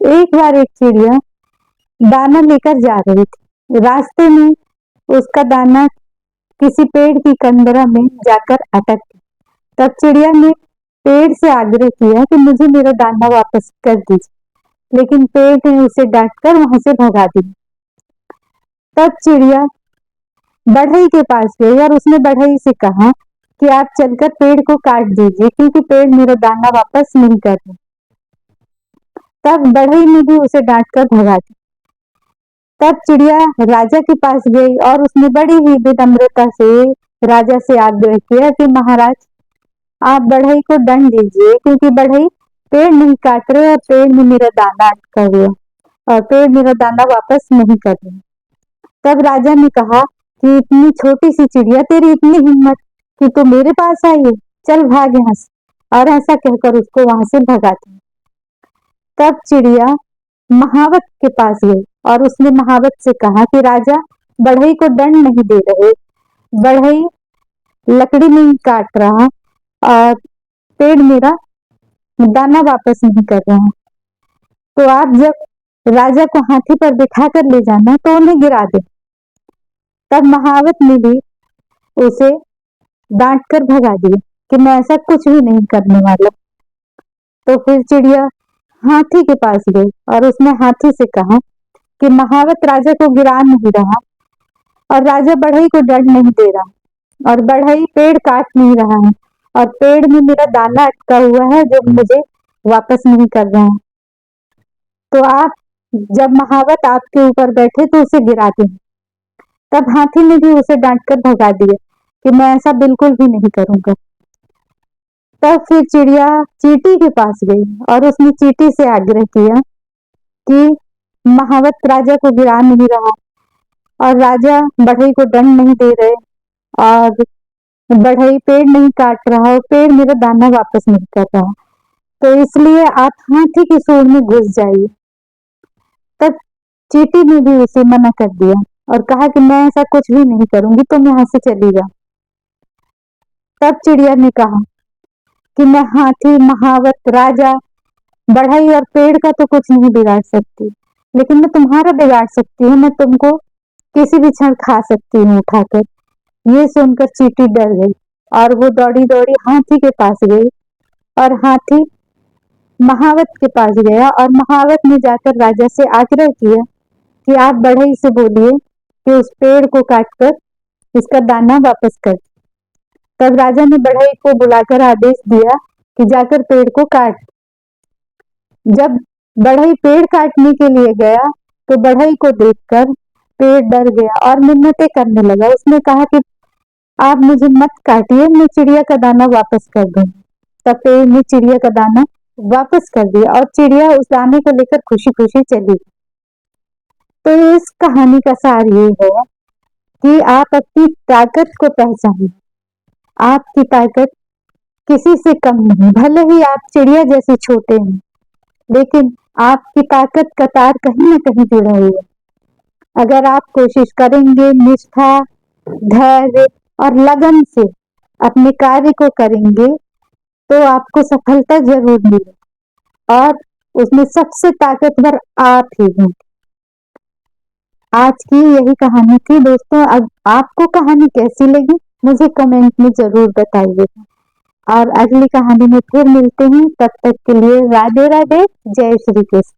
एक बार एक चिड़िया दाना लेकर जा रही थी। रास्ते में उसका दाना किसी पेड़ की कंदरा में जाकर अटक गया। तब चिड़िया ने पेड़ से आग्रह किया कि मुझे मेरा दाना वापस कर दीजिए, लेकिन पेड़ ने उसे डांटकर वहां से भगा दिया। तब चिड़िया बढ़ई के पास गई और उसने बढ़ई से कहा कि आप चलकर पेड़ को काट दीजिए, क्योंकि पेड़ मेरा दाना वापस नहीं कर रहा। तब बढ़ई ने भी उसे डांटकर भगा दिया। तब चिड़िया राजा के पास गई और उसने बड़ी ही विनम्रता से राजा से आग्रह किया कि महाराज, आप बढ़ई को दंड दीजिए, क्योंकि बढ़ई पेड़ नहीं काट रहे और पेड़ में मेरा दाना अटका हुआ और पेड़ मेरा दाना वापस नहीं कर रहे। तब राजा ने कहा कि इतनी छोटी सी चिड़िया, तेरी इतनी हिम्मत कि तू मेरे पास आई है, चल भाग यहाँ से। और ऐसा कहकर उसको वहां से भगा दिया। तब चिड़िया महावत के पास गई और उसने महावत से कहा कि राजा, बढ़ई को दंड नहीं दे रहे, बढ़ई लकड़ी नहीं काट रहा और पेड़ मेरा दाना वापस नहीं कर रहा है, तो आप जब राजा को हाथी पर बिठा कर ले जाना तो उन्हें गिरा दे। तब महावत ने भी उसे डांट कर भगा दिया कि मैं ऐसा कुछ भी नहीं करने वाला। तो फिर चिड़िया हाथी के पास गई और उसने हाथी से कहा कि महावत राजा को गिरा नहीं रहा और राजा बढ़ई को दंड नहीं दे रहा और बढ़ई पेड़ काट नहीं रहा है और पेड़ में मेरा दाना अटका हुआ है जो मुझे वापस नहीं कर रहा है। तो आप जब महावत आपके ऊपर बैठे तो उसे गिरा दें। तब हाथी ने भी उसे डांटकर भगा दिया कि मैं ऐसा बिल्कुल भी नहीं करूंगा। तब फिर चिड़िया चींटी के पास गई और उसने चींटी से आग्रह किया कि महावत राजा को गिरा नहीं रहा और राजा बढ़ई को दंड नहीं दे रहे और बढ़ई पेड़ नहीं काट रहा और पेड़ मेरा दाना वापस नहीं कर रहा, तो इसलिए आप हाथी की सूंड में घुस जाइए। तब चींटी ने भी उसे मना कर दिया और कहा कि मैं ऐसा कुछ भी नहीं करूंगी, तुम यहाँ से चली जाओ। तब चिड़िया ने कहा कि मैं हाथी, महावत, राजा, बढ़ई और पेड़ का तो कुछ नहीं बिगाड़ सकती, लेकिन मैं तुम्हारा बिगाड़ सकती हूँ, मैं तुमको किसी भी क्षण खा सकती हूँ उठाकर। ये सुनकर चींटी डर गई और वो दौड़ी दौड़ी हाथी के पास गई और हाथी महावत के पास गया और महावत ने जाकर राजा से आग्रह किया कि आप बढ़ई से बोलिए कि उस पेड़ को काटकर इसका दाना वापस कर। तब राजा ने बढ़ई को बुलाकर आदेश दिया कि जाकर पेड़ को काट। जब बढ़ई पेड़ काटने के लिए गया तो बढ़ई को देखकर पेड़ डर गया और मिन्नतें करने लगा। उसने कहा कि आप मुझे मत काटिए, मैं चिड़िया का दाना वापस कर दूंगा। तब पेड़ ने चिड़िया का दाना वापस कर दिया और चिड़िया उस दाने को लेकर खुशी खुशी चली गई। तो इस कहानी का सार ये है कि आप अपनी ताकत को पहचानें। आपकी ताकत किसी से कम नहीं, भले ही आप चिड़िया जैसे छोटे हैं, लेकिन आपकी ताकत का तार कहीं ना कहीं जुड़ा हुआ है। अगर आप कोशिश करेंगे, निष्ठा, धैर्य और लगन से अपने कार्य को करेंगे तो आपको सफलता जरूर मिलेगी और उसमें सबसे ताकतवर आप ही हैं। आज की यही कहानी थी दोस्तों। अब आपको कहानी कैसी लगी मुझे कमेंट में जरूर बताइएगा और अगली कहानी में फिर मिलते हैं। तब तक के लिए राधे राधे, जय श्री कृष्ण।